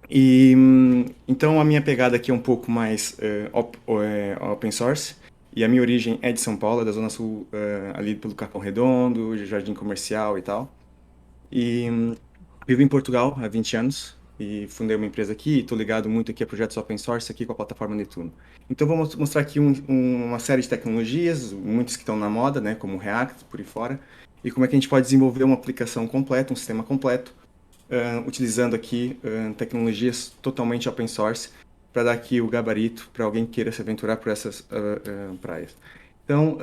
Então a minha pegada aqui é um pouco mais open source. E a minha origem é de São Paulo, é da Zona Sul, ali pelo Capão Redondo, Jardim Comercial e tal. E vivo em Portugal há 20 anos e fundei uma empresa aqui e estou ligado muito aqui a projetos open source aqui com a plataforma Netuno. Então vou mostrar aqui uma série de tecnologias, muitas que estão na moda, né, como o React, por aí fora, e como é que a gente pode desenvolver uma aplicação completa, um sistema completo, utilizando aqui tecnologias totalmente open source para dar aqui o gabarito para alguém que queira se aventurar por essas praias. Então,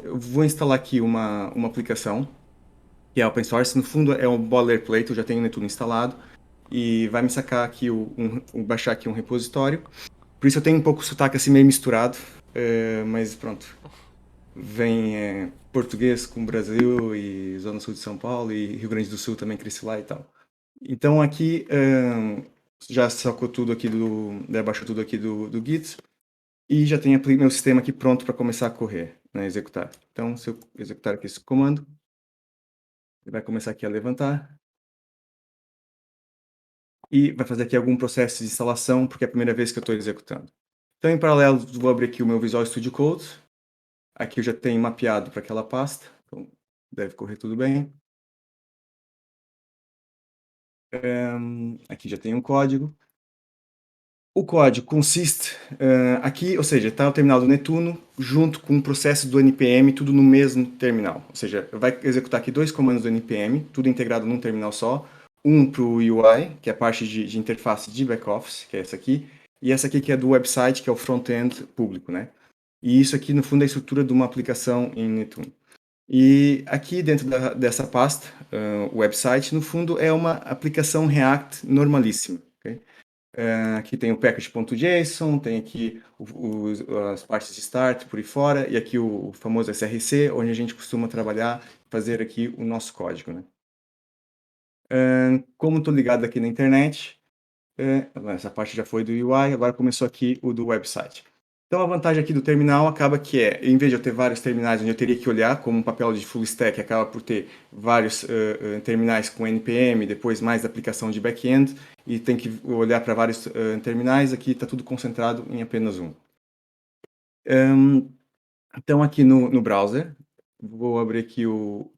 eu vou instalar aqui uma aplicação que é open source. No fundo é um boilerplate, eu já tenho o Netuno instalado e vai me sacar aqui baixar aqui um repositório. Por isso eu tenho um pouco de sotaque assim meio misturado, mas pronto. Vem português com Brasil e Zona Sul de São Paulo e Rio Grande do Sul também cresci lá e tal. Então aqui já sacou tudo aqui já baixou tudo aqui do Git e já tem meu sistema aqui pronto para começar a correr, né, executar. Então se eu executar aqui esse comando, ele vai começar aqui a levantar e vai fazer aqui algum processo de instalação, porque é a primeira vez que eu estou executando. Então, em paralelo, vou abrir aqui o meu Visual Studio Code. Aqui eu já tenho mapeado para aquela pasta, então deve correr tudo bem. Aqui já tem um código. O código consiste aqui, ou seja, está o terminal do Netuno junto com o processo do NPM, tudo no mesmo terminal. Ou seja, vai executar aqui dois comandos do NPM, tudo integrado num terminal só. Um para o UI, que é a parte de interface de back-office, que é essa aqui, e essa aqui que é do website, que é o front-end público, né? E isso aqui, no fundo, é a estrutura de uma aplicação em Netuno. E aqui dentro dessa pasta, o website, no fundo, é uma aplicação React normalíssima. Okay? Aqui tem o package.json, tem aqui as partes de start por aí fora, e aqui o famoso SRC, onde a gente costuma trabalhar, fazer aqui o nosso código. Né? Como estou ligado aqui na internet, essa parte já foi do UI, agora começou aqui o do website. Então a vantagem aqui do terminal acaba que em vez de eu ter vários terminais onde eu teria que olhar, como um papel de full stack acaba por ter vários terminais com NPM, depois mais aplicação de back-end, e tem que olhar para vários terminais, aqui está tudo concentrado em apenas um. Então aqui no browser, vou abrir aqui o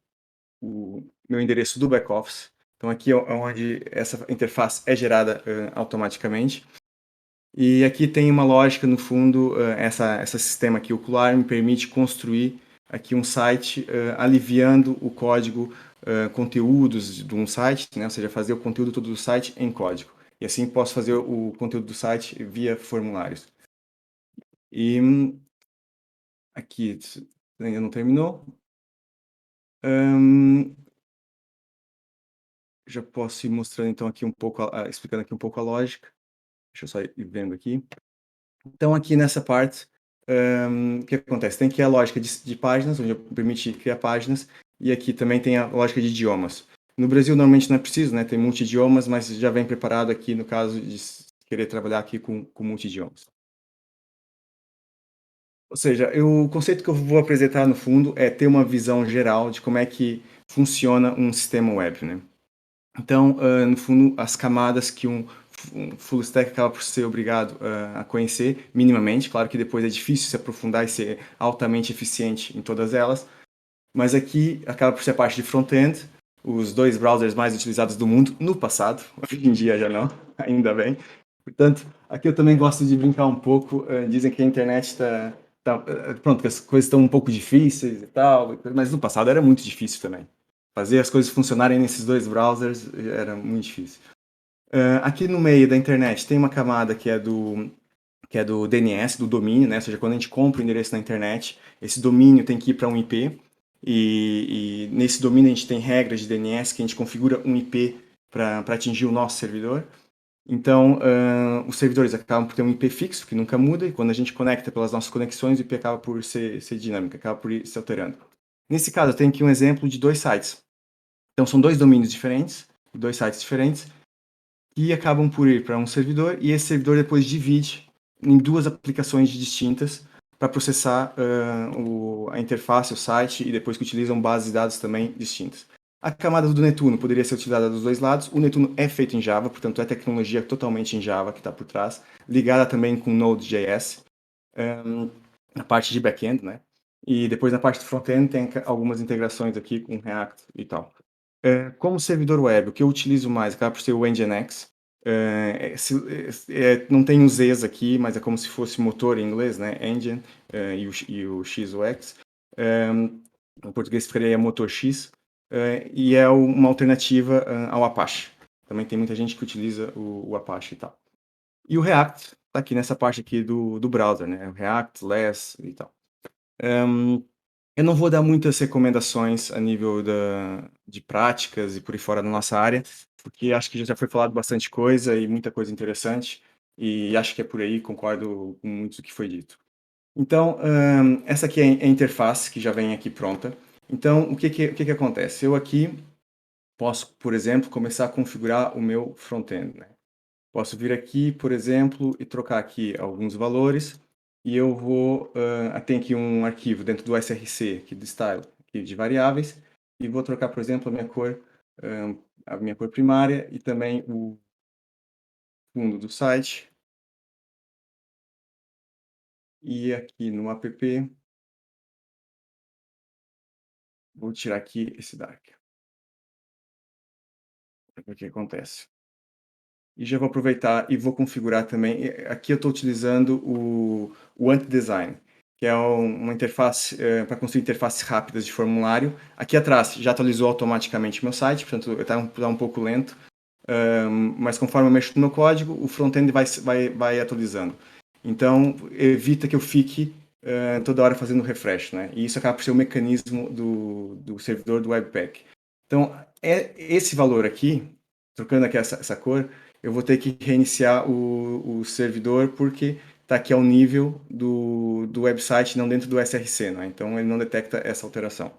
meu endereço do back-office. Então aqui é onde essa interface é gerada automaticamente. E aqui tem uma lógica, no fundo, esse sistema aqui ocular me permite construir aqui um site aliviando o código, conteúdos de um site, né? Ou seja, fazer o conteúdo todo do site em código. E assim posso fazer o conteúdo do site via formulários. E aqui ainda não terminou. Hum, já posso ir mostrando então aqui um pouco, explicando aqui um pouco a lógica. Deixa eu só ir vendo aqui. Então, aqui nessa parte, o que acontece? Tem aqui a lógica de páginas, onde eu permite criar páginas, e aqui também tem a lógica de idiomas. No Brasil, normalmente não é preciso, né? Tem multi-idiomas, mas já vem preparado aqui no caso de querer trabalhar aqui com multi-idiomas. Ou seja, o conceito que eu vou apresentar no fundo é ter uma visão geral de como é que funciona um sistema web, né? Então, no fundo, as camadas que um full stack acaba por ser obrigado a conhecer minimamente. Claro que depois é difícil se aprofundar e ser altamente eficiente em todas elas, mas aqui acaba por ser a parte de front-end, os dois browsers mais utilizados do mundo no passado, hoje em dia já não, ainda bem. Portanto, aqui eu também gosto de brincar um pouco. Dizem que a internet pronto, que as coisas estão um pouco difíceis e tal, mas no passado era muito difícil também. Fazer as coisas funcionarem nesses dois browsers era muito difícil. Aqui no meio da internet tem uma camada que é do DNS, do domínio, né? Ou seja, quando a gente compra o endereço na internet, esse domínio tem que ir para um IP, e nesse domínio a gente tem regras de DNS que a gente configura um IP para atingir o nosso servidor. Então, os servidores acabam por ter um IP fixo, que nunca muda, e quando a gente conecta pelas nossas conexões, o IP acaba por ser dinâmico, acaba por ir se alterando. Nesse caso, eu tenho aqui um exemplo de dois sites. Então, são dois domínios diferentes, dois sites diferentes, que acabam por ir para um servidor, e esse servidor depois divide em duas aplicações distintas para processar a interface, o site, e depois que utilizam bases de dados também distintas. A camada do Netuno poderia ser utilizada dos dois lados. O Netuno é feito em Java, portanto é tecnologia totalmente em Java que está por trás, ligada também com Node.js, na parte de back-end, né? E depois na parte do front-end tem algumas integrações aqui com React e tal. Como servidor web, o que eu utilizo mais acaba por ser o Nginx. Não tem os Zs aqui, mas é como se fosse motor em inglês, né? Engine, e o X, o X. Em português ficaria motor X. E é uma alternativa ao Apache. Também tem muita gente que utiliza o Apache e tal. E o React está aqui nessa parte aqui do browser, né? O React, Less e tal. Eu não vou dar muitas recomendações a nível de práticas e por aí fora da nossa área, porque acho que já foi falado bastante coisa e muita coisa interessante, e acho que é por aí, concordo com muito do que foi dito. Então, essa aqui é a interface que já vem aqui pronta. Então, o que acontece? Eu aqui posso, por exemplo, começar a configurar o meu front-end, né? Posso vir aqui, por exemplo, e trocar aqui alguns valores e eu vou, tem aqui um arquivo dentro do src, aqui do style, aqui de variáveis, e vou trocar, por exemplo, a minha cor primária e também o fundo do site. E aqui no app, vou tirar aqui esse dark, para ver o que acontece. E já vou aproveitar e vou configurar também. Aqui eu estou utilizando o Ant-Design, que é uma interface para construir interfaces rápidas de formulário. Aqui atrás já atualizou automaticamente meu site, portanto está um pouco lento, mas conforme eu mexo no meu código, o front-end vai atualizando. Então evita que eu fique toda hora fazendo refresh, né? E isso acaba por ser o mecanismo do servidor do Webpack. Então, esse valor aqui, trocando aqui essa cor, eu vou ter que reiniciar o servidor porque está aqui ao nível do website, não dentro do src, né? Então ele não detecta essa alteração.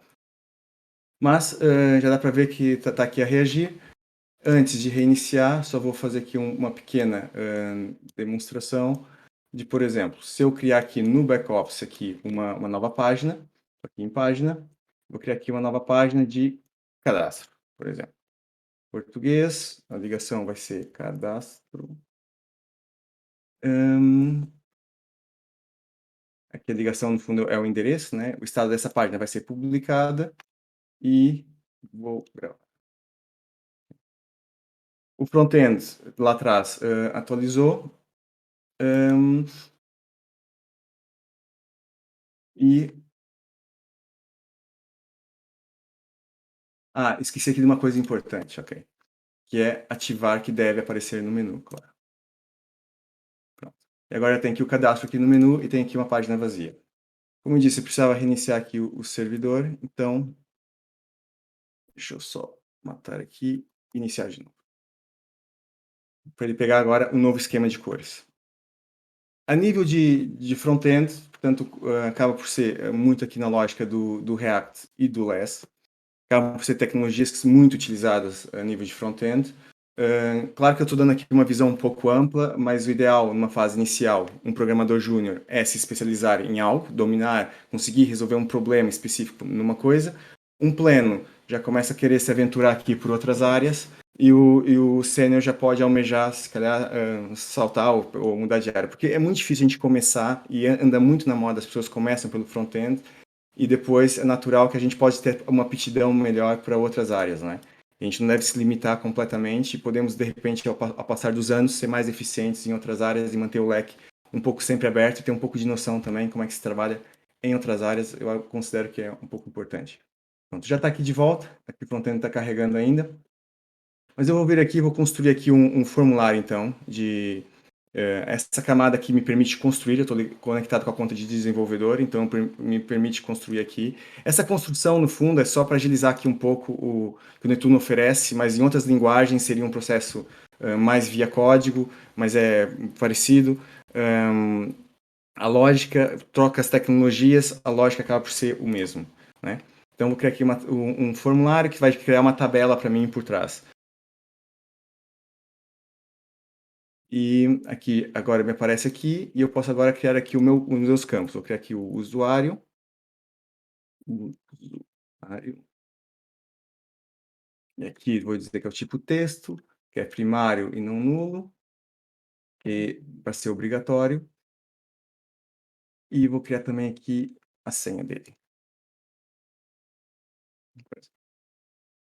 Mas já dá para ver que está aqui a reagir. Antes de reiniciar, só vou fazer aqui uma pequena demonstração de, por exemplo, se eu criar aqui no back-office aqui uma nova página, aqui em página, vou criar aqui uma nova página de cadastro, por exemplo. Português, a ligação vai ser cadastro. Aqui a ligação, no fundo, é o endereço, né? O estado dessa página vai ser publicada e vou gravar. O front-end, lá atrás, atualizou. E... esqueci aqui de uma coisa importante, ok. Que é ativar que deve aparecer no menu, claro. Pronto. E agora tem aqui o cadastro aqui no menu e tem aqui uma página vazia. Como eu disse, eu precisava reiniciar aqui o servidor, então deixa eu só matar aqui e iniciar de novo. Para ele pegar agora um novo esquema de cores. A nível de front-end, portanto, acaba por ser muito aqui na lógica do React e do Less. Acabam por ser tecnologias que são muito utilizadas a nível de front-end. Claro que eu estou dando aqui uma visão um pouco ampla, mas o ideal, numa fase inicial, um programador júnior é se especializar em algo, dominar, conseguir resolver um problema específico numa coisa. Um pleno já começa a querer se aventurar aqui por outras áreas, e o sênior já pode almejar, se calhar, saltar ou mudar de área. Porque é muito difícil a gente começar, e anda muito na moda, as pessoas começam pelo front-end, e depois é natural que a gente pode ter uma aptidão melhor para outras áreas, né? A gente não deve se limitar completamente e podemos, de repente, ao passar dos anos, ser mais eficientes em outras áreas e manter o leque um pouco sempre aberto e ter um pouco de noção também como é que se trabalha em outras áreas. Eu considero que é um pouco importante. Pronto, já está aqui de volta, aqui o front-end está carregando ainda. Mas eu vou vir aqui e vou construir aqui um formulário, então, essa camada aqui me permite construir, eu estou conectado com a conta de desenvolvedor, então me permite construir aqui. Essa construção, no fundo, é só para agilizar aqui um pouco o que o Netuno oferece, mas em outras linguagens seria um processo mais via código, mas é parecido. A lógica, troca as tecnologias, a lógica acaba por ser o mesmo, né? Então, vou criar aqui um formulário que vai criar uma tabela para mim por trás. E aqui, agora me aparece aqui, e eu posso agora criar aqui os meus campos. Vou criar aqui o usuário, E aqui vou dizer que é o tipo texto, que é primário e não nulo, que vai ser obrigatório. E vou criar também aqui a senha dele.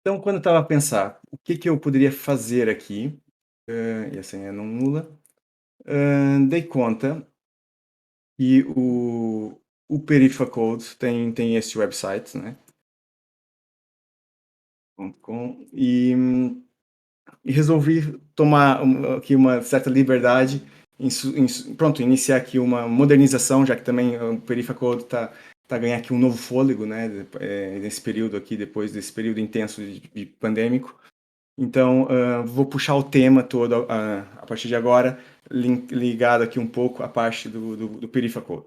Então, quando eu estava a pensar, o que que eu poderia fazer aqui, e a senha não nula, dei conta que o Perifacode tem esse website, né, .com, e resolvi tomar aqui uma certa liberdade pronto, iniciar aqui uma modernização, já que também o Perifacode tá ganhando aqui um novo fôlego, né, nesse período aqui, depois desse período intenso de pandêmico. Então, vou puxar o tema todo a partir de agora, ligado aqui um pouco à parte do Perifacode.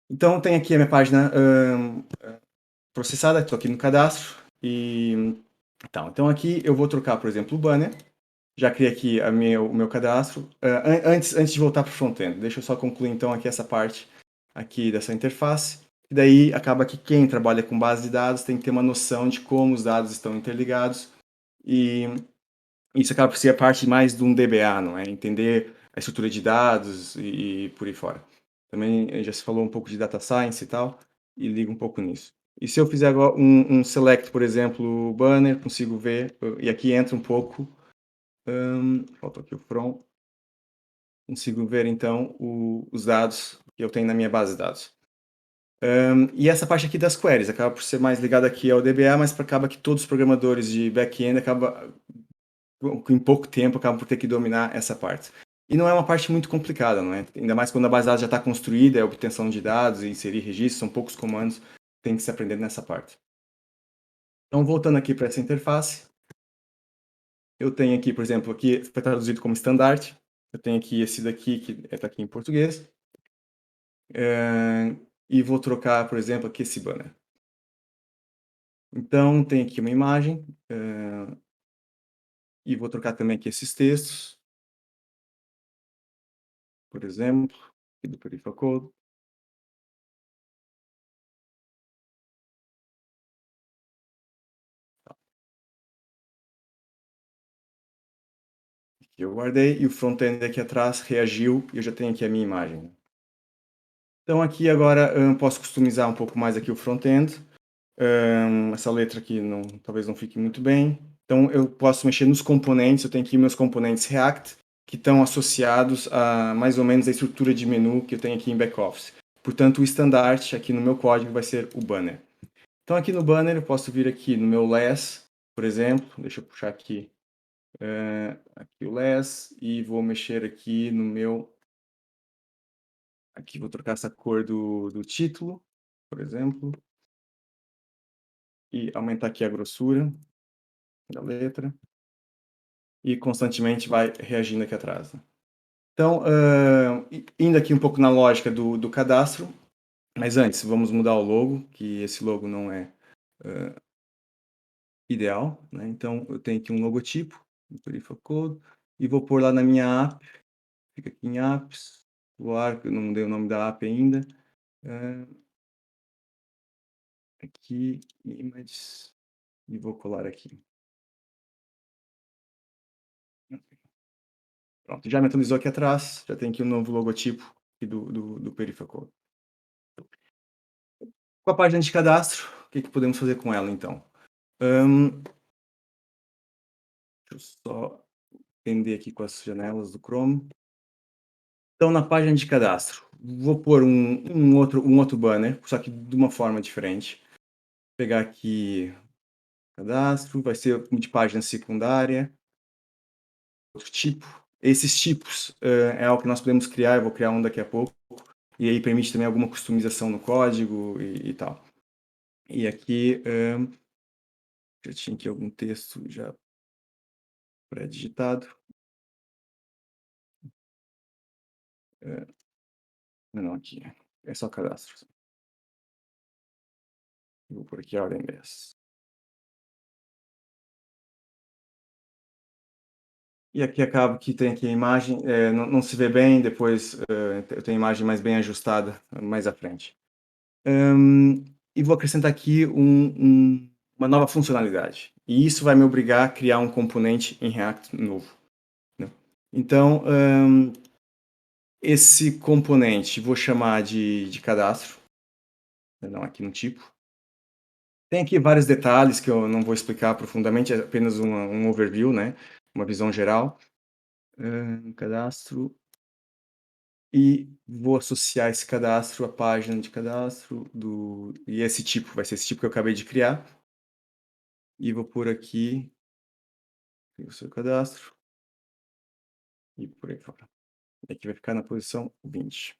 Então, tem aqui a minha página processada, estou aqui no cadastro, e tal. Então, aqui eu vou trocar, por exemplo, o banner. Já criei aqui o meu cadastro. Antes de voltar para o front-end, deixa eu só concluir então aqui essa parte aqui dessa interface. E daí acaba que quem trabalha com base de dados tem que ter uma noção de como os dados estão interligados. E isso acaba por ser a parte mais de um DBA, não é? Entender a estrutura de dados e por aí fora. Também já se falou um pouco de data science e tal, e liga um pouco nisso. E se eu fizer agora um select, por exemplo, banner, consigo ver, e aqui entra um pouco, faltou aqui o from, consigo ver então os dados que eu tenho na minha base de dados. E essa parte aqui das queries acaba por ser mais ligada aqui ao DBA, mas acaba que todos os programadores de back-end acabam em pouco tempo acabam por ter que dominar essa parte. E não é uma parte muito complicada, não é? Ainda mais quando a base de dados já está construída, é a obtenção de dados e inserir registros, são poucos comandos, tem que se aprender nessa parte. Então, voltando aqui para essa interface, eu tenho aqui, por exemplo, aqui foi traduzido como estandarte, eu tenho aqui esse daqui, que está aqui em português, e vou trocar, por exemplo, aqui esse banner. Então, tem aqui uma imagem, e vou trocar também aqui esses textos, por exemplo, aqui do Peripheral Code. Que eu guardei e o front-end aqui atrás reagiu e eu já tenho aqui a minha imagem. Então aqui agora posso customizar um pouco mais aqui o front-end. Essa letra aqui talvez não fique muito bem. Então eu posso mexer nos componentes, eu tenho aqui meus componentes React, que estão associados a mais ou menos a estrutura de menu que eu tenho aqui em back-office. Portanto, o estandarte aqui no meu código vai ser o banner. Então aqui no banner eu posso vir aqui no meu less, por exemplo, deixa eu puxar aqui o less e vou mexer aqui no meu. Aqui vou trocar essa cor do título, por exemplo, e aumentar aqui a grossura da letra e constantemente vai reagindo aqui atrás, né. Então, indo aqui um pouco na lógica do cadastro, mas antes vamos mudar o logo, que esse logo não é ideal, né. Então eu tenho aqui um logotipo, do Peripheral Code, e vou pôr lá na minha app, fica aqui em apps, o arco, eu não dei o nome da app ainda, hã, aqui, images, e vou colar aqui. Pronto, já me atualizou aqui atrás, já tem aqui um novo logotipo aqui do Perifacode. Com a página de cadastro, o que que podemos fazer com ela então? Hã, deixa eu só entender aqui com as janelas do Chrome. Então na página de cadastro, vou pôr um outro banner, só que de uma forma diferente. Pegar aqui cadastro, vai ser de página secundária, outro tipo. Esses tipos, é algo que nós podemos criar, eu vou criar um daqui a pouco, e aí permite também alguma customização no código e tal. E aqui, já tinha aqui algum texto já pré-digitado. Eh, não, aqui, é só cadastro. Vou por aqui a ordem dessas. E aqui acaba que tem aqui a imagem, não se vê bem, depois, eu tenho a imagem mais bem ajustada mais à frente. E vou acrescentar aqui uma nova funcionalidade. E isso vai me obrigar a criar um componente em React novo, né. Então, esse componente vou chamar de cadastro, não aqui no tipo. Tem aqui vários detalhes que eu não vou explicar profundamente, é apenas um overview, né, uma visão geral. Cadastro, e vou associar esse cadastro à página de cadastro e esse tipo, vai ser esse tipo que eu acabei de criar. E vou pôr aqui o seu cadastro e por aí fora. E aqui vai ficar na posição 20.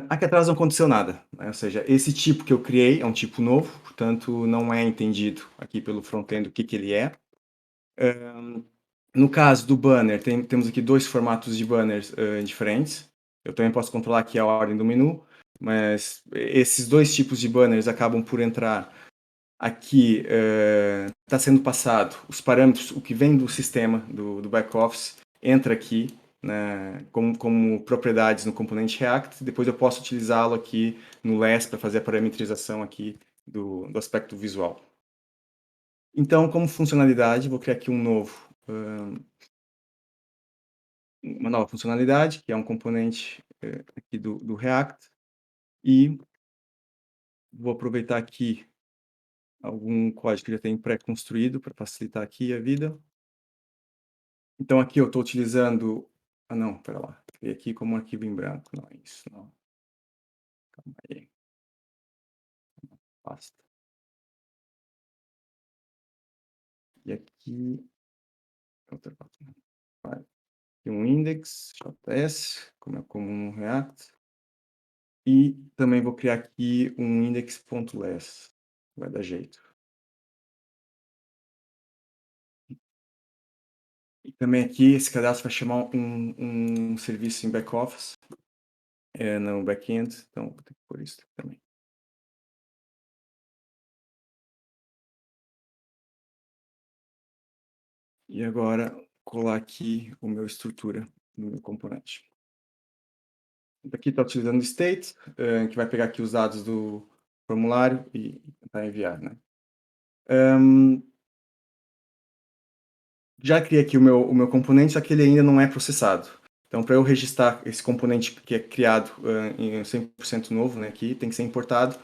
Aqui atrás não aconteceu nada, né, ou seja, esse tipo que eu criei é um tipo novo, portanto não é entendido aqui pelo front-end o que que ele é. No caso do banner, temos aqui 2 formatos de banners, diferentes. Eu também posso controlar aqui a ordem do menu, mas esses 2 tipos de banners acabam por entrar aqui, está sendo passado os parâmetros, o que vem do sistema, do back-office, entra aqui, né, como propriedades no componente React, depois eu posso utilizá-lo aqui no Less para fazer a parametrização aqui do aspecto visual. Então, como funcionalidade, vou criar aqui uma nova funcionalidade, que é um componente aqui do React, e vou aproveitar aqui algum código que já tem pré-construído para facilitar aqui a vida. Então aqui eu estou utilizando... Ah não, espera lá. Criei aqui como arquivo em branco. Não é isso, não. Calma aí. Basta. E aqui... Outra parte. Vai. Aqui um index.js, como é comum no React. E também vou criar aqui um index.less. Vai dar jeito. E também aqui esse cadastro vai chamar um serviço em back-office, no back-end. Então vou ter que pôr isso também. E agora colar aqui o meu estrutura no meu componente. Aqui está utilizando o state, que vai pegar aqui os dados do formulário e tentar enviar, né. Já criei aqui o meu componente, só que ele ainda não é processado. Então, para eu registrar esse componente que é criado em 100% novo, né, aqui, tem que ser importado.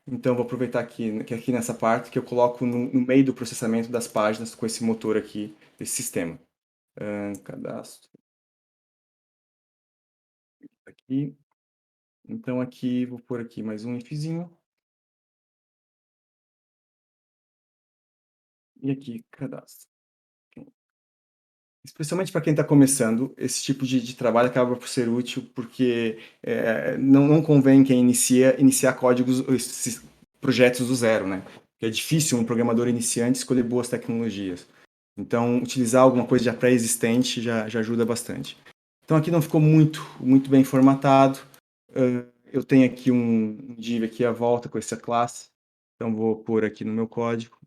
Então, vou aproveitar aqui nessa parte que eu coloco no meio do processamento das páginas com esse motor aqui, desse sistema. Cadastro aqui. Então, aqui, vou pôr aqui mais um ifzinho. E aqui, cadastro. Especialmente para quem está começando, esse tipo de trabalho acaba por ser útil, porque não convém quem iniciar códigos, esses projetos do zero, né? Porque é difícil um programador iniciante escolher boas tecnologias. Então, utilizar alguma coisa já pré-existente já ajuda bastante. Então, aqui não ficou muito bem formatado. Eu tenho aqui um div aqui à volta com essa classe. Então, vou pôr aqui no meu código,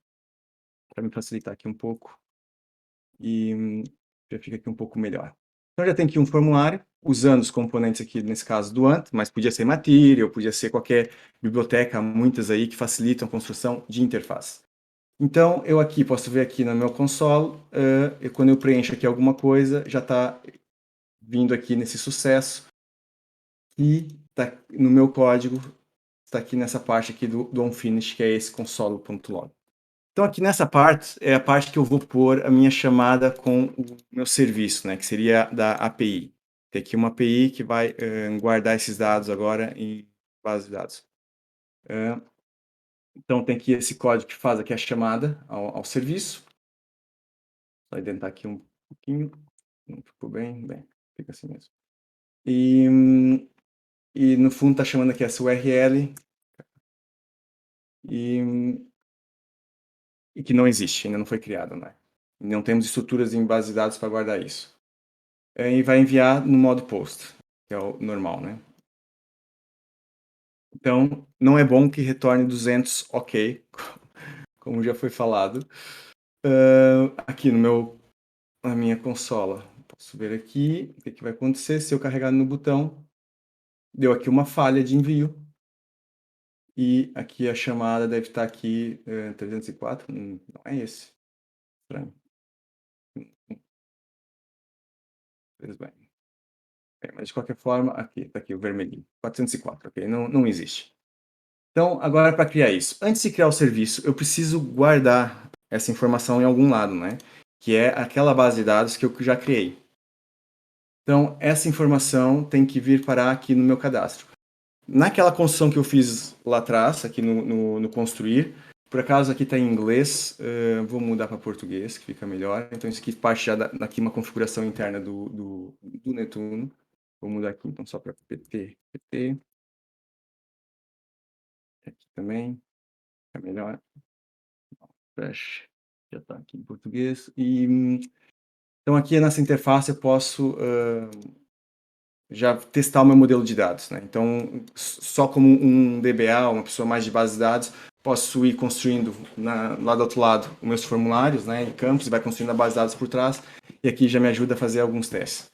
para me facilitar aqui um pouco. E já fica aqui um pouco melhor. Então já tem aqui um formulário, usando os componentes aqui, nesse caso do Ant, mas podia ser Material, podia ser qualquer biblioteca, muitas aí que facilitam a construção de interface. Então eu aqui posso ver aqui no meu console, quando eu preencho aqui alguma coisa, já está vindo aqui nesse sucesso, e tá no meu código, está aqui nessa parte aqui do onFinish, que é esse console.log. Então aqui nessa parte, é a parte que eu vou pôr a minha chamada com o meu serviço, né, que seria da API. Tem aqui uma API que vai guardar esses dados agora em base de dados. Então tem aqui esse código que faz aqui a chamada ao serviço. Vai tentar aqui um pouquinho. Não ficou bem, fica assim mesmo. E no fundo está chamando aqui essa URL e, e que não existe, ainda não foi criada, né? Não temos estruturas em base de dados para guardar isso. E vai enviar no modo post, que é o normal, né? Então, não é bom que retorne 200 ok, como já foi falado. Aqui na minha consola, posso ver aqui o que vai acontecer se eu carregar no botão. Deu aqui uma falha de envio. e aqui a chamada deve estar aqui, 304, não é esse, estranho. Pois bem. Mas de qualquer forma, aqui, tá aqui o vermelhinho, 404, ok, não existe. Então, agora para criar isso. Antes de criar o serviço, eu preciso guardar essa informação em algum lado, né? Que é aquela base de dados que eu já criei. Então, essa informação tem que vir parar aqui no meu cadastro. Naquela construção que eu fiz lá atrás, aqui no construir, por acaso aqui está em inglês, vou mudar para português, que fica melhor. Então, isso aqui parte já daqui uma configuração interna do Netuno. Vou mudar aqui, então, só para PT, aqui também, fica melhor. Fresh, já está aqui em português. Então, aqui nessa interface eu posso já testar o meu modelo de dados, né? Então, só como um DBA, uma pessoa mais de base de dados, posso ir construindo lá do outro lado os meus formulários, né, em campos, e vai construindo a base de dados por trás, e aqui já me ajuda a fazer alguns testes.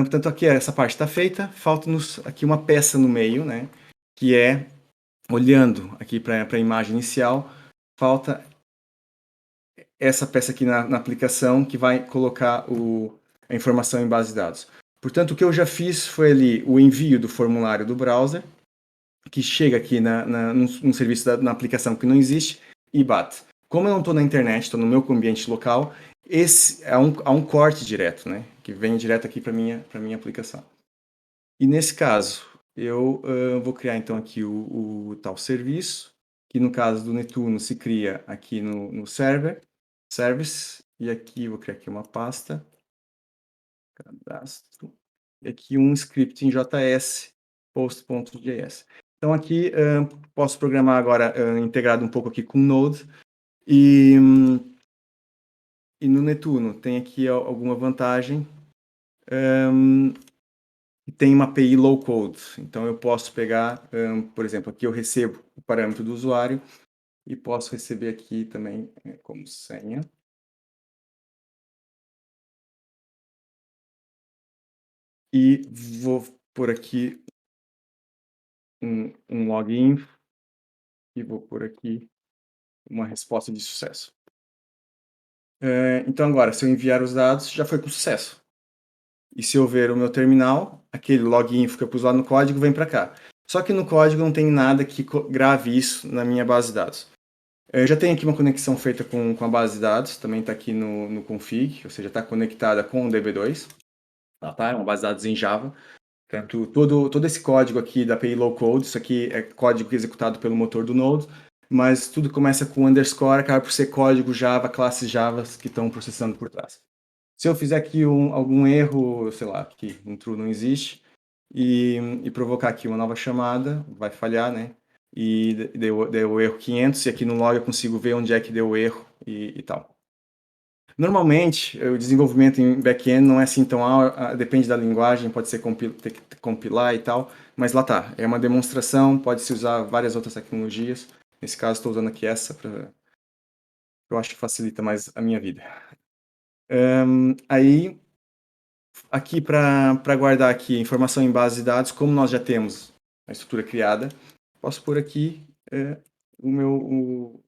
Portanto, aqui essa parte está feita, falta-nos aqui uma peça no meio, né, que é, olhando aqui para a imagem inicial, falta essa peça aqui na aplicação que vai colocar a informação em base de dados. Portanto, o que eu já fiz foi ali o envio do formulário do browser, que chega aqui num serviço na aplicação que não existe e bate. Como eu não estou na internet, estou no meu ambiente local, esse há um corte direto, né? Que vem direto aqui para minha aplicação. E nesse caso, eu vou criar então aqui o tal serviço, que no caso do Netuno se cria aqui no server, service, e aqui eu vou criar aqui uma pasta, cadastro, e aqui um script em JS, post.js. Então aqui posso programar agora integrado um pouco aqui com Node, e, e no Netuno tem aqui alguma vantagem, e tem uma API low code. Então eu posso pegar, por exemplo, aqui eu recebo o parâmetro do usuário e posso receber aqui também como senha. E vou por aqui um login e vou por aqui uma resposta de sucesso. Então agora, se eu enviar os dados, já foi com sucesso. E se eu ver o meu terminal, aquele login fica para lá no código, vem para cá. Só que no código não tem nada que grave isso na minha base de dados. Eu já tenho aqui uma conexão feita com a base de dados, também está aqui no config, ou seja, está conectada com o DB2. Tá? É uma base de dados em Java. Portanto, todo esse código aqui da API Low Code, isso aqui é código executado pelo motor do Node, mas tudo começa com underscore, acaba por ser código Java, classes Java que estão processando por trás. Se eu fizer aqui algum erro, sei lá, que um true não existe, e provocar aqui uma nova chamada, vai falhar, né? E deu erro 500, e aqui no log eu consigo ver onde é que deu o erro e tal. Normalmente, o desenvolvimento em back-end não é assim tão depende da linguagem, pode ser ter que compilar e tal, mas lá tá, é uma demonstração, pode-se usar várias outras tecnologias. Nesse caso, estou usando aqui essa, eu acho que facilita mais a minha vida. Aí, aqui para guardar aqui informação em base de dados, como nós já temos a estrutura criada, posso pôr aqui o meu,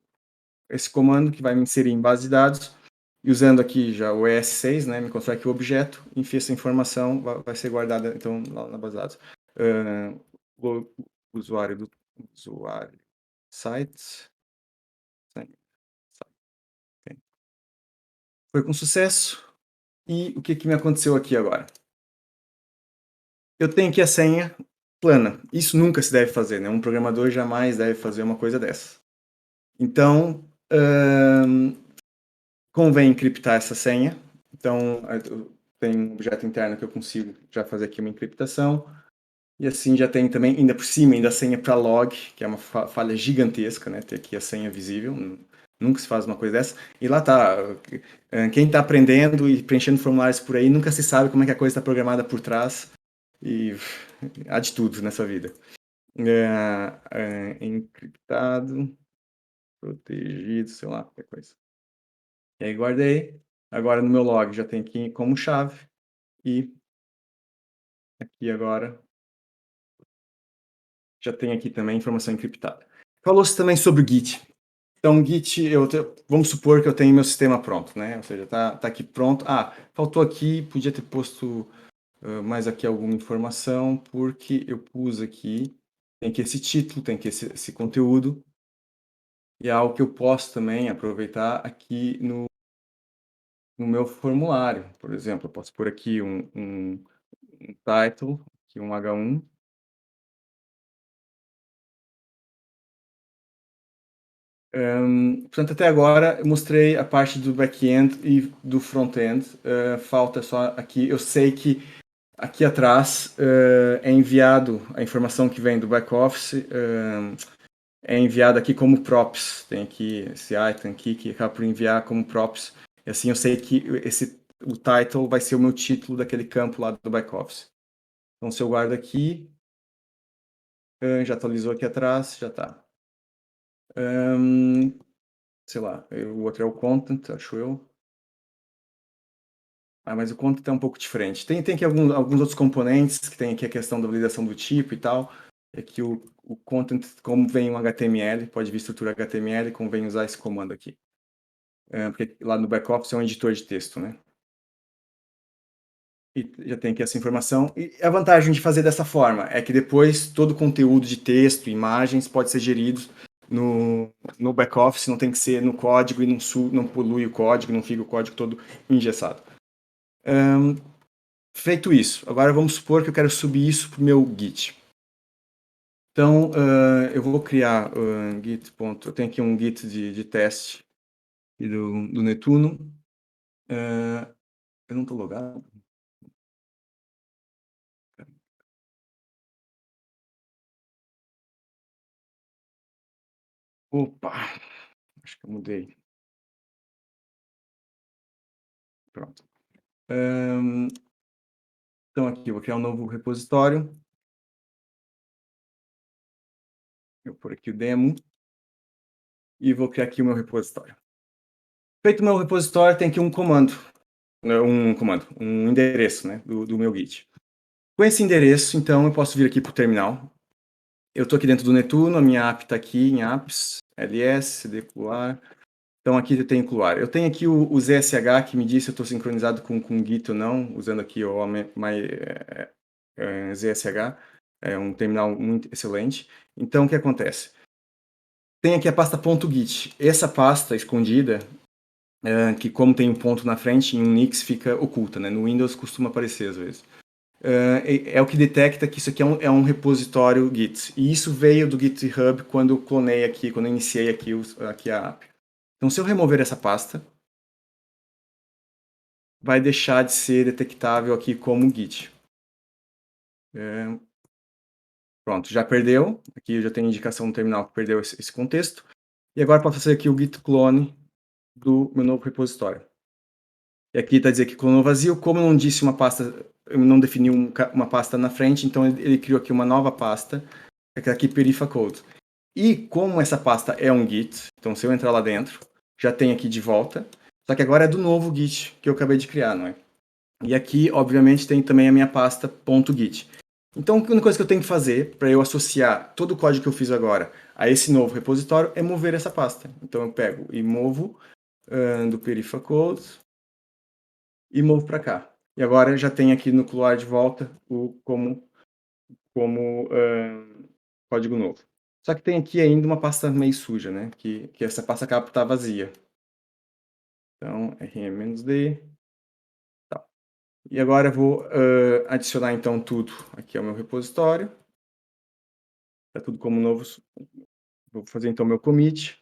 esse comando que vai me inserir em base de dados, e usando aqui já o ES6, né, me constrói aqui o objeto, enfia essa informação, vai ser guardada então lá na base de dados. O usuário site, foi com sucesso. E o que me aconteceu aqui agora? Eu tenho aqui a senha plana. Isso nunca se deve fazer, né? Um programador jamais deve fazer uma coisa dessa. Então, convém encriptar essa senha. Então, eu tenho um objeto interno que eu consigo já fazer aqui uma encriptação. E assim já tem também, ainda por cima, ainda a senha para log, que é uma falha gigantesca, né? Ter aqui a senha visível. Nunca se faz uma coisa dessa. E lá tá. Quem está aprendendo e preenchendo formulários por aí nunca se sabe como é que a coisa está programada por trás. E há de tudo nessa vida. Encriptado, protegido, sei lá, qualquer coisa. E aí guardei. Agora no meu log já tem aqui como chave. E aqui agora já tem aqui também informação encriptada. Falou-se também sobre o Git. Então, o Git, vamos supor que eu tenho meu sistema pronto, né? Ou seja, tá aqui pronto. Faltou aqui, podia ter posto mais aqui alguma informação, porque eu pus aqui, tem que esse título, tem que esse conteúdo, e é algo que eu posso também aproveitar aqui no meu formulário. Por exemplo, eu posso pôr aqui um title, aqui um H1. Portanto, até agora eu mostrei a parte do back-end e do front-end. Falta só aqui, eu sei que aqui atrás é enviado a informação que vem do back-office, é enviada aqui como props. Tem aqui esse item aqui que acaba por enviar como props. E assim eu sei que o title vai ser o meu título daquele campo lá do back-office. Então, se eu guardo aqui, já atualizou aqui atrás, já está. Sei lá, o outro é o content, acho eu. Mas o content é um pouco diferente. Tem aqui alguns outros componentes, que tem aqui a questão da validação do tipo e tal. Aqui o content, como vem um HTML, pode vir estrutura HTML, convém usar esse comando aqui. Porque lá no back-office é um editor de texto, né? E já tem aqui essa informação. E a vantagem de fazer dessa forma é que depois todo o conteúdo de texto, imagens, pode ser gerido no back-office, não tem que ser no código e não polui o código, não fica o código todo engessado. Feito isso, agora vamos supor que eu quero subir isso para o meu Git. Então, eu vou criar git. Eu tenho aqui um Git de teste do Netuno. Eu não estou logado. Opa, acho que eu mudei. Pronto. Então aqui, eu vou criar um novo repositório. Eu vou pôr aqui o demo. E vou criar aqui o meu repositório. Feito o meu repositório, tem aqui um comando. Um endereço, né, do meu Git. Com esse endereço, então, eu posso vir aqui para o terminal. Eu estou aqui dentro do Netuno, a minha app está aqui em apps, ls, cd cluar. Então aqui eu tenho cluar. Eu tenho aqui o ZSH que me diz se eu estou sincronizado com o Git ou não, usando aqui o ZSH. É um terminal muito excelente. Então o que acontece? Tem aqui a pasta .git. Essa pasta escondida, que como tem um ponto na frente, em Unix fica oculta, né? No Windows costuma aparecer às vezes. É o que detecta que isso aqui é um repositório Git. E isso veio do GitHub quando eu clonei aqui, quando eu iniciei aqui a app. Então, se eu remover essa pasta, vai deixar de ser detectável aqui como Git. Pronto, já perdeu. Aqui eu já tenho indicação no terminal que perdeu esse contexto. E agora posso fazer aqui o git clone do meu novo repositório. E aqui está dizendo que clonou vazio. Como eu não disse uma pasta, eu não defini uma pasta na frente, então ele criou aqui uma nova pasta, que é aqui perifacode. E como essa pasta é um Git, então se eu entrar lá dentro, já tem aqui de volta, só que agora é do novo Git que eu acabei de criar, não é? E aqui, obviamente, tem também a minha pasta .git. Então, a única coisa que eu tenho que fazer para eu associar todo o código que eu fiz agora a esse novo repositório é mover essa pasta. Então, eu pego e movo do perifacode e movo para cá. E agora já tem aqui no Cloud de volta como código novo. Só que tem aqui ainda uma pasta meio suja, né? Que essa pasta acaba por estar vazia. Então, rm-d. Tá. E agora eu vou adicionar então tudo aqui ao meu repositório. Está tudo como novo. Vou fazer então meu commit.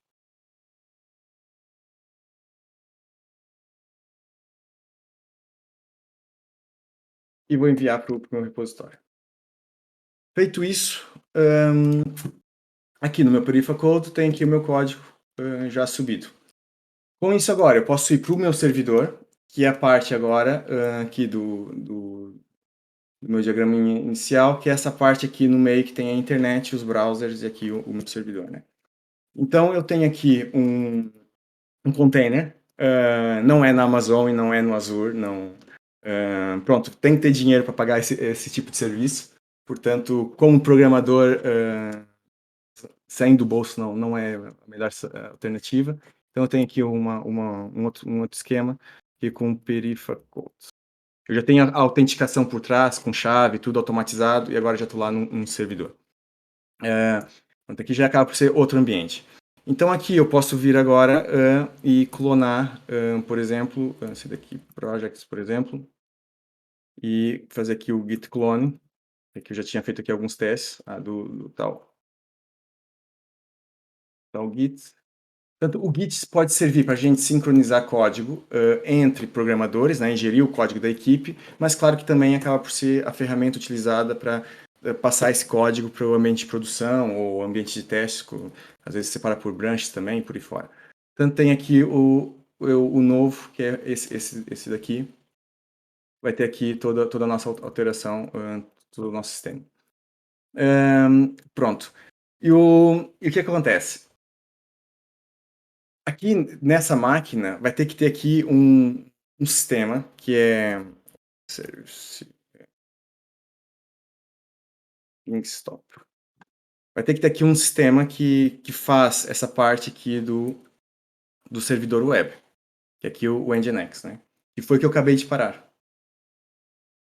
E vou enviar para o meu repositório. Feito isso, aqui no meu Perifacode tem aqui o meu código já subido. Com isso agora, eu posso ir para o meu servidor, que é a parte agora aqui do meu diagrama inicial, que é essa parte aqui no meio que tem a internet, os browsers e aqui o meu servidor, né? Então eu tenho aqui um container, não é na Amazon e não é no Azure, não. Pronto, tem que ter dinheiro para pagar esse tipo de serviço. Portanto, como programador, saindo do bolso não é a melhor alternativa. Então eu tenho aqui um outro esquema aqui com Perifa Codes. Eu já tenho a autenticação por trás, com chave, tudo automatizado, e agora já estou lá num servidor. Pronto, aqui já acaba por ser outro ambiente. Então aqui eu posso vir agora e clonar, por exemplo, esse daqui, projects, por exemplo, e fazer aqui o git clone, que eu já tinha feito aqui alguns testes do tal git. Portanto, o Git pode servir para a gente sincronizar código entre programadores, né, ingerir o código da equipe, mas claro que também acaba por ser a ferramenta utilizada para passar esse código para o ambiente de produção ou ambiente de teste, às vezes separa por branches também, por aí fora. Então tem aqui o novo, que é esse daqui, vai ter aqui toda a nossa alteração, todo o nosso sistema. Pronto. E o que acontece? Aqui nessa máquina vai ter que ter aqui um sistema que é service stop. Vai ter que ter aqui um sistema que faz essa parte aqui do servidor web, que é aqui o Nginx, né? E foi que eu acabei de parar.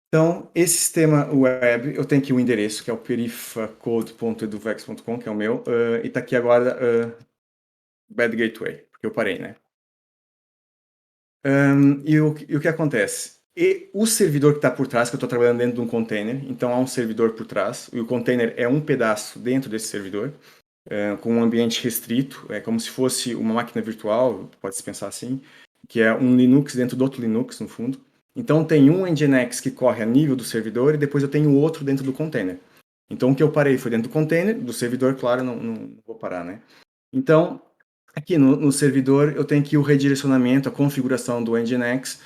Então, esse sistema web, eu tenho aqui o endereço, que é o perifacode.eduvex.com, que é o meu, e está aqui agora bad gateway, porque eu parei, né? E o que acontece? E o servidor que está por trás, que eu estou trabalhando dentro de um container, então há um servidor por trás, e o container é um pedaço dentro desse servidor, com um ambiente restrito, é como se fosse uma máquina virtual, pode-se pensar assim, que é um Linux dentro do outro Linux, no fundo. Então tem um Nginx que corre a nível do servidor e depois eu tenho outro dentro do container. Então o que eu parei foi dentro do container, do servidor, claro, não vou parar, né? Então, aqui no servidor, eu tenho aqui o redirecionamento, a configuração do Nginx,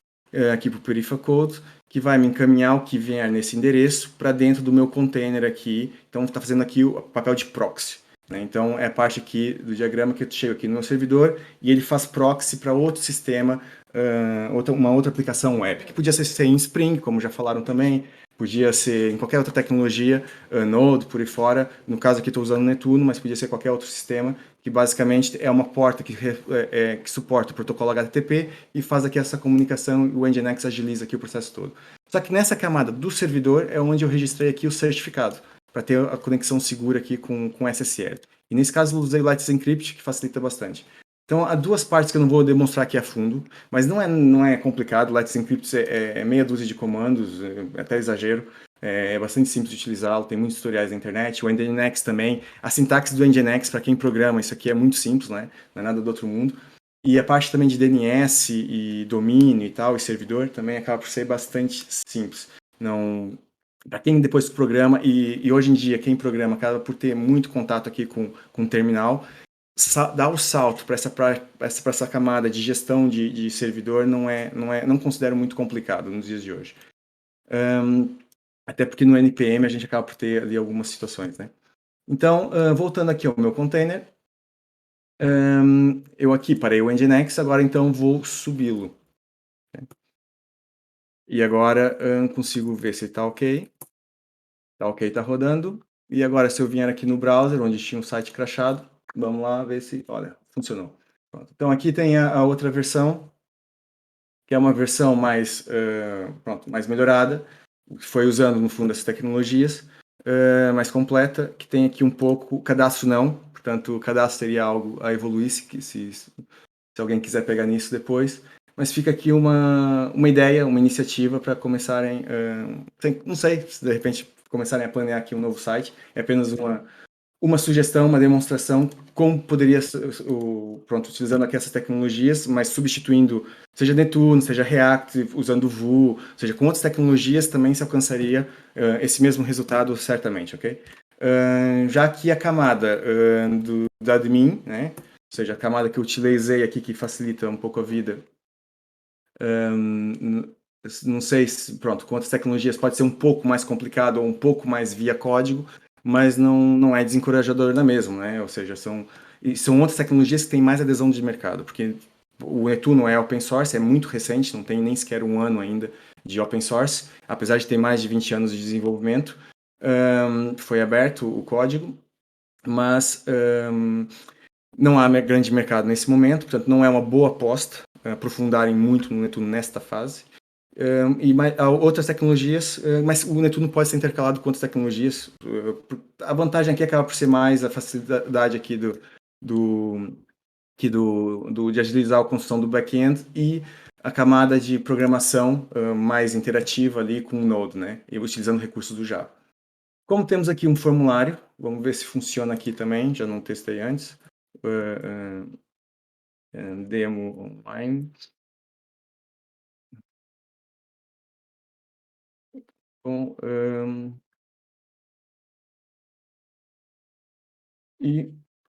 aqui para o Perifacode, que vai me encaminhar o que vier nesse endereço para dentro do meu container aqui. Então, está fazendo aqui o papel de proxy, né? Então, é a parte aqui do diagrama que eu chego aqui no meu servidor e ele faz proxy para outro sistema, uma outra aplicação web, que podia ser em Spring, como já falaram também, podia ser em qualquer outra tecnologia, Node, por aí fora. No caso aqui estou usando Netuno, mas podia ser qualquer outro sistema, que basicamente é uma porta que suporta o protocolo HTTP e faz aqui essa comunicação e o Nginx agiliza aqui o processo todo. Só que nessa camada do servidor é onde eu registrei aqui o certificado, para ter a conexão segura aqui com SSL. E nesse caso eu usei o Let's Encrypt, que facilita bastante. Então, há duas partes que eu não vou demonstrar aqui a fundo, mas não é complicado. Let's Encrypt é meia dúzia de comandos, até exagero. É bastante simples de utilizá-lo, tem muitos tutoriais na internet. O Nginx também. A sintaxe do Nginx, para quem programa, isso aqui é muito simples, né? Não é nada do outro mundo. E a parte também de DNS e domínio e tal, e servidor, também acaba por ser bastante simples. Não, para quem depois programa, e hoje em dia quem programa acaba por ter muito contato aqui com o terminal, dar o salto para essa camada de gestão de servidor não considero muito complicado nos dias de hoje. Até porque no NPM a gente acaba por ter ali algumas situações, né? Então, voltando aqui ao meu container, eu aqui parei o Nginx, agora então vou subi-lo. E agora consigo ver se está ok. Está ok, está rodando. E agora se eu vier aqui no browser, onde tinha um site crashado, vamos lá ver se, olha, funcionou. Pronto. Então aqui tem a outra versão, que é uma versão mais, mais melhorada, que foi usando no fundo essas tecnologias, mais completa, que tem aqui um pouco, cadastro não, portanto o cadastro seria algo a evoluir se alguém quiser pegar nisso depois, mas fica aqui uma ideia, uma iniciativa para começarem, não sei, se de repente começarem a planear aqui um novo site, é apenas uma sugestão, uma demonstração, como poderia, pronto, utilizando aqui essas tecnologias, mas substituindo, seja Netuno, seja React, usando Vue, seja com outras tecnologias, também se alcançaria esse mesmo resultado, certamente, ok? Já aqui a camada do admin, né? Ou seja, a camada que eu utilizei aqui, que facilita um pouco a vida, não sei se, pronto, com outras tecnologias pode ser um pouco mais complicado ou um pouco mais via código, mas não é desencorajador da mesma, né? Ou seja, são outras tecnologias que têm mais adesão de mercado, porque o Netuno é open source, é muito recente, não tem nem sequer um ano ainda de open source, apesar de ter mais de 20 anos de desenvolvimento, Foi aberto o código, mas não há grande mercado nesse momento, portanto não é uma boa aposta aprofundarem muito no Netuno nesta fase. Há outras tecnologias, mas o Netuno pode ser intercalado com outras tecnologias. A vantagem aqui acaba por ser mais a facilidade aqui do, de agilizar a construção do back-end e a camada de programação mais interativa ali com o Node, né? E utilizando recursos do Java. Como temos aqui um formulário, vamos ver se funciona aqui também, já não testei antes. Demo online. Bom, e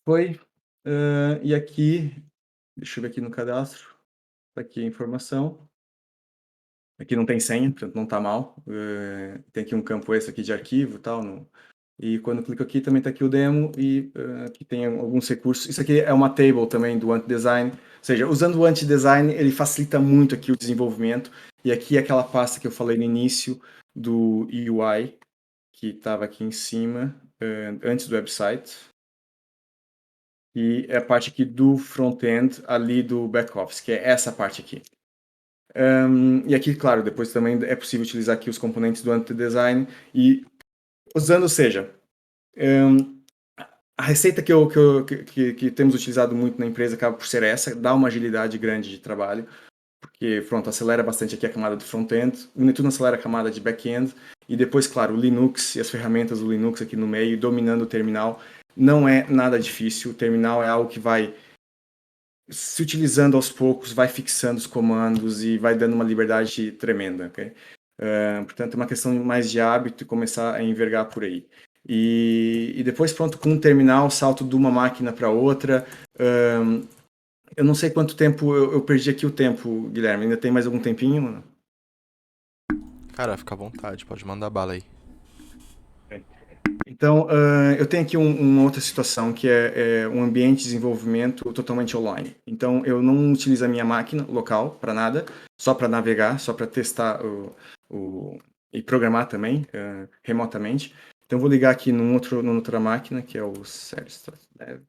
foi. E aqui, deixa eu ver aqui no cadastro, tá aqui a informação. Aqui não tem senha, portanto não está mal. Tem aqui um campo extra aqui de arquivo e tal. E quando eu clico aqui também está aqui o demo e aqui tem alguns recursos. Isso aqui é uma table também do anti-design. Ou seja, usando o anti-design ele facilita muito aqui o desenvolvimento. E aqui é aquela pasta que eu falei no início do UI, que estava aqui em cima, antes do website. E é a parte aqui do front-end, ali do back-office, que é essa parte aqui. E aqui, claro, depois também é possível utilizar aqui os componentes do anti-design e usando, ou seja, a receita que temos utilizado muito na empresa acaba por ser essa, dá uma agilidade grande de trabalho, porque, pronto, acelera bastante aqui a camada do front-end, o Netuno acelera a camada de back-end, e depois, claro, o Linux e as ferramentas do Linux aqui no meio, dominando o terminal, não é nada difícil, o terminal é algo que vai se utilizando aos poucos, vai fixando os comandos e vai dando uma liberdade tremenda, ok? Portanto, é uma questão mais de hábito e começar a envergar por aí. E depois, pronto, com um terminal, salto de uma máquina para outra. Eu não sei quanto tempo eu perdi aqui o tempo, Guilherme. Ainda tem mais algum tempinho, mano? Cara, fica à vontade, pode mandar bala aí. Então, eu tenho aqui uma outra situação que é um ambiente de desenvolvimento totalmente online. Então, eu não utilizo a minha máquina local para nada, só para navegar, só para testar e programar também remotamente. Então, eu vou ligar aqui numa outra máquina, que é o Service Dev.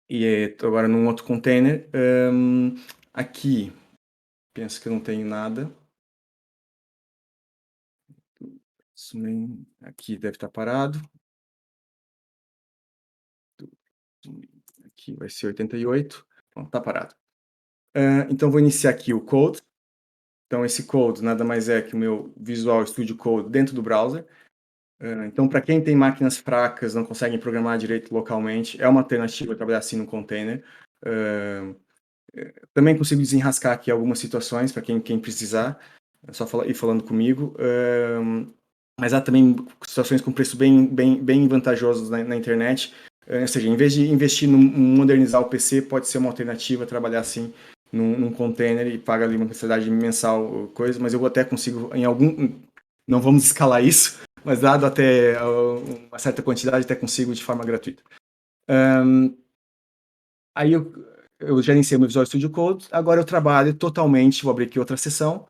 E estou agora num outro container. Aqui, penso que eu não tenho nada. Aqui deve estar parado. Aqui vai ser 88. Bom, tá parado. Então vou iniciar aqui o code. Então esse code nada mais é que o meu Visual Studio Code dentro do browser. Então para quem tem máquinas fracas, não conseguem programar direito localmente, é uma alternativa trabalhar assim no container. Também consigo desenrascar aqui algumas situações para quem precisar, é só ir falando comigo. Mas há também situações com preço bem vantajosos na internet. Ou seja, em vez de investir em modernizar o PC, pode ser uma alternativa trabalhar assim num container e paga ali uma mensalidade mensal, coisa, mas eu até consigo em algum. Não vamos escalar isso, mas dado até uma certa quantidade, até consigo de forma gratuita. Aí eu já iniciei meu Visual Studio Code, agora eu trabalho totalmente, vou abrir aqui outra seção.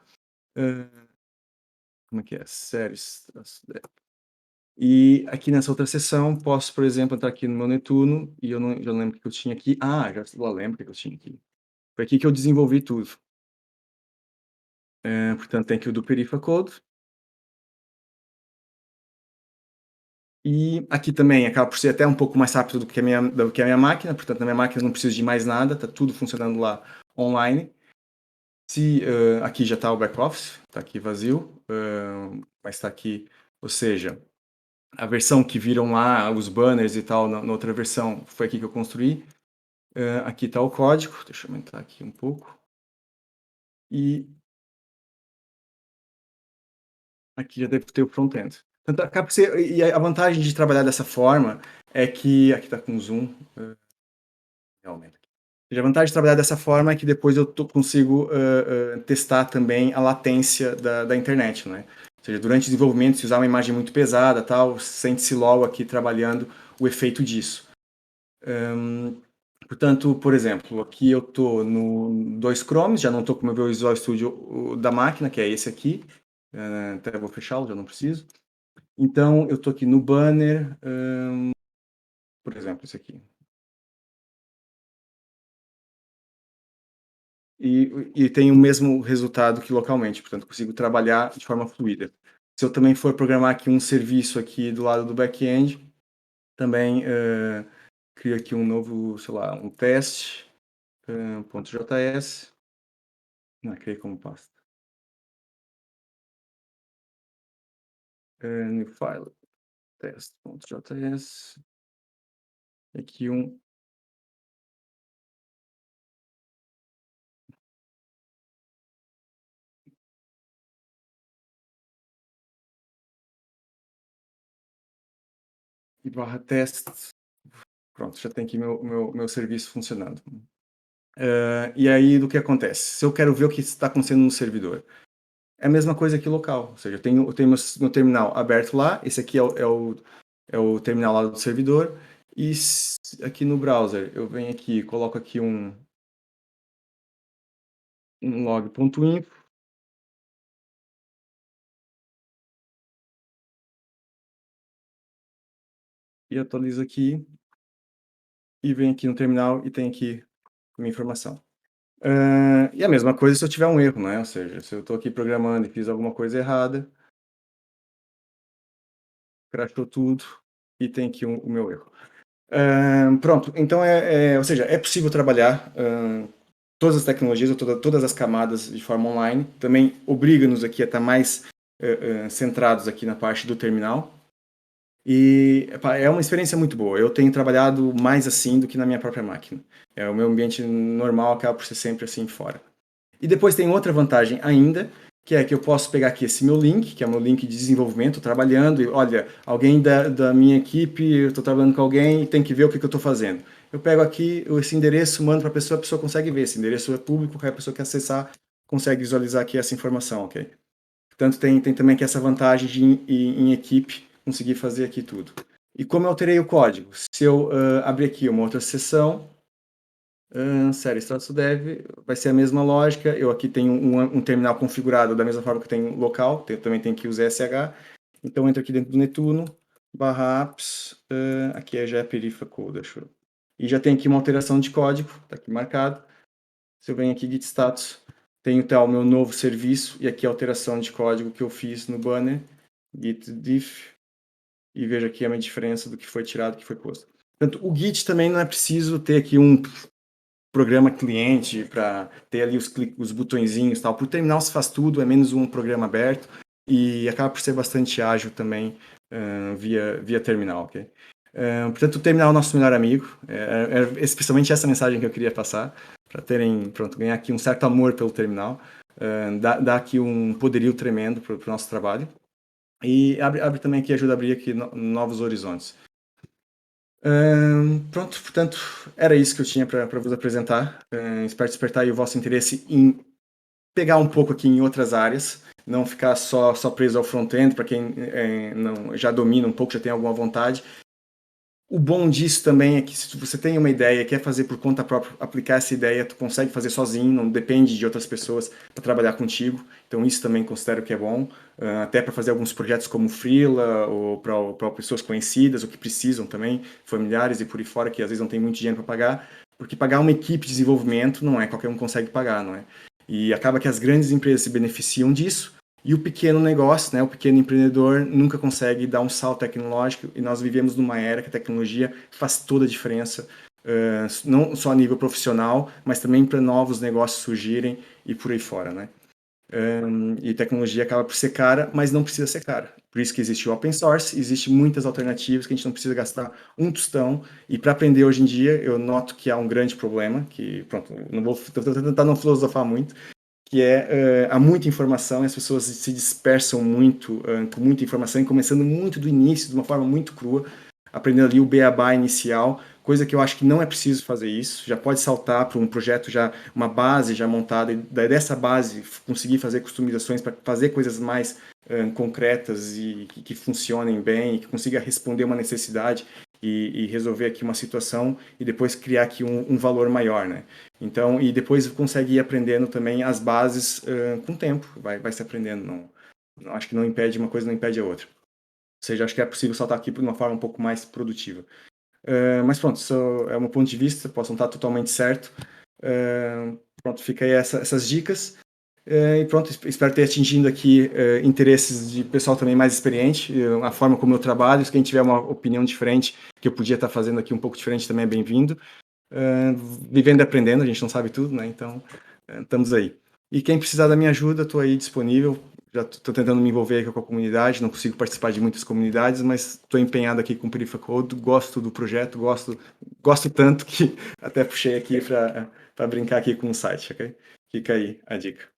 Como é que é? Séries. E aqui nessa outra seção, posso, por exemplo, entrar aqui no meu Netuno, e eu já não lembro o que eu tinha aqui. Já lembro o que eu tinha aqui. Foi aqui que eu desenvolvi tudo. Portanto, tem aqui o do Perifa Code. E aqui também acaba por ser até um pouco mais rápido do que a minha máquina, portanto, na minha máquina eu não preciso de mais nada, está tudo funcionando lá online. Se aqui já está o back-office, está aqui vazio, mas está aqui, ou seja, a versão que viram lá, os banners e tal, na outra versão, foi aqui que eu construí. Aqui está o código, deixa eu aumentar aqui um pouco. E aqui já deve ter o front-end. Então, acaba por ser, e a vantagem de trabalhar dessa forma é que, aqui está com zoom, realmente. A vantagem de trabalhar dessa forma é que depois eu consigo testar também a latência da internet, né? Ou seja, durante o desenvolvimento, se usar uma imagem muito pesada, tal, sente-se logo aqui trabalhando o efeito disso. Portanto, por exemplo, aqui eu estou no 2 Chromes, já não estou com o meu Visual Studio da máquina, que é esse aqui. Até vou fechá-lo, já não preciso. Então, eu estou aqui no banner, por exemplo, esse aqui. E tem o mesmo resultado que localmente, portanto, consigo trabalhar de forma fluida. Se eu também for programar aqui um serviço aqui do lado do back-end, também crio aqui um novo, sei lá, um teste, .js, não, criei como pasta. New file, test.js, aqui um e barra test, pronto, já tem aqui meu serviço funcionando. E aí, do que acontece? Se eu quero ver o que está acontecendo no servidor, é a mesma coisa aqui local, ou seja, eu tenho meu terminal aberto lá, esse aqui é o terminal lá do servidor, e aqui no browser eu venho aqui, coloco aqui um log.info, e atualizo aqui, e venho aqui no terminal e tem aqui minha informação. E a mesma coisa se eu tiver um erro, né? Ou seja, se eu estou aqui programando e fiz alguma coisa errada, crashou tudo e tem aqui o meu erro. Pronto, então ou seja, é possível trabalhar todas as tecnologias, ou todas as camadas de forma online. Também obriga-nos aqui a estar mais centrados aqui na parte do terminal. E epá, é uma experiência muito boa. Eu tenho trabalhado mais assim do que na minha própria máquina. O meu ambiente normal acaba por ser sempre assim fora. E depois tem outra vantagem ainda, que é que eu posso pegar aqui esse meu link, que é o meu link de desenvolvimento, trabalhando, e olha, alguém da minha equipe, eu estou trabalhando com alguém e tem que ver o que eu estou fazendo. Eu pego aqui esse endereço, mando para a pessoa consegue ver. Esse endereço é público, qualquer pessoa que acessar consegue visualizar aqui essa informação, ok? Portanto, tem também aqui essa vantagem de, em equipe, conseguir fazer aqui tudo. E como eu alterei o código? Se eu abrir aqui uma outra seção, série status dev, vai ser a mesma lógica. Eu aqui tenho um terminal configurado da mesma forma que eu tenho local, também tenho que usar SH. Então, eu entro aqui dentro do Netuno, barra apps, aqui já é perifa code, acho. E já tem aqui uma alteração de código, está aqui marcado. Se eu venho aqui git status, tenho o meu novo serviço, e aqui a alteração de código que eu fiz no banner, git diff, e vejo aqui a minha diferença do que foi tirado e que foi posto. Portanto, o Git também não é preciso ter aqui um programa cliente para ter ali os botõezinhos e tal. Para o terminal se faz tudo, é menos um programa aberto e acaba por ser bastante ágil também via terminal, ok? Portanto, o terminal é o nosso melhor amigo. É especialmente essa mensagem que eu queria passar, para ganhar aqui um certo amor pelo terminal, dá aqui um poderio tremendo para o nosso trabalho e abre também aqui, ajuda a abrir aqui novos horizontes. Pronto, portanto, era isso que eu tinha para vos apresentar. Espero despertar aí o vosso interesse em pegar um pouco aqui em outras áreas, não ficar só preso ao front-end, para quem não, já domina um pouco, já tem alguma vontade. O bom disso também é que se você tem uma ideia, quer fazer por conta própria, aplicar essa ideia, tu consegue fazer sozinho, não depende de outras pessoas para trabalhar contigo. Então isso também considero que é bom, até para fazer alguns projetos como freela ou para pessoas conhecidas ou que precisam também, familiares e por aí fora, que às vezes não tem muito dinheiro para pagar, porque pagar uma equipe de desenvolvimento não é qualquer um consegue pagar, não é? E acaba que as grandes empresas se beneficiam disso, e o pequeno negócio, né, o pequeno empreendedor nunca consegue dar um salto tecnológico, e nós vivemos numa era que a tecnologia faz toda a diferença, não só a nível profissional, mas também para novos negócios surgirem e por aí fora, né? E tecnologia acaba por ser cara, mas não precisa ser cara. Por isso que existe o open source, existe muitas alternativas que a gente não precisa gastar um tostão. E para aprender hoje em dia, eu noto que há um grande problema, que, pronto, não vou tentar não filosofar muito, que há muita informação e as pessoas se dispersam muito com muita informação e começando muito do início, de uma forma muito crua, aprendendo ali o beabá inicial, coisa que eu acho que não é preciso fazer isso, já pode saltar para um projeto já, uma base já montada, e dessa base conseguir fazer customizações para fazer coisas mais concretas e que funcionem bem, e que consiga responder uma necessidade e resolver aqui uma situação e depois criar aqui um valor maior, né? Então, e depois consegue ir aprendendo também as bases com o tempo, vai se aprendendo. Não, acho que não impede, uma coisa não impede a outra. seja, acho que é possível saltar aqui de uma forma um pouco mais produtiva. Mas pronto, isso é o meu ponto de vista, posso não estar totalmente certo. Pronto, fica aí essas dicas. E pronto, espero ter atingido aqui interesses de pessoal também mais experiente, a forma como eu trabalho. Se quem tiver uma opinião diferente, que eu podia estar fazendo aqui um pouco diferente, também é bem-vindo. Vivendo e aprendendo, a gente não sabe tudo, né? Então, estamos aí. E quem precisar da minha ajuda, estou aí disponível. Já estou tentando me envolver aqui com a comunidade, não consigo participar de muitas comunidades, mas estou empenhado aqui com o Perifa Code, gosto do projeto, gosto tanto que até puxei aqui para brincar aqui com o site, ok? Fica aí a dica.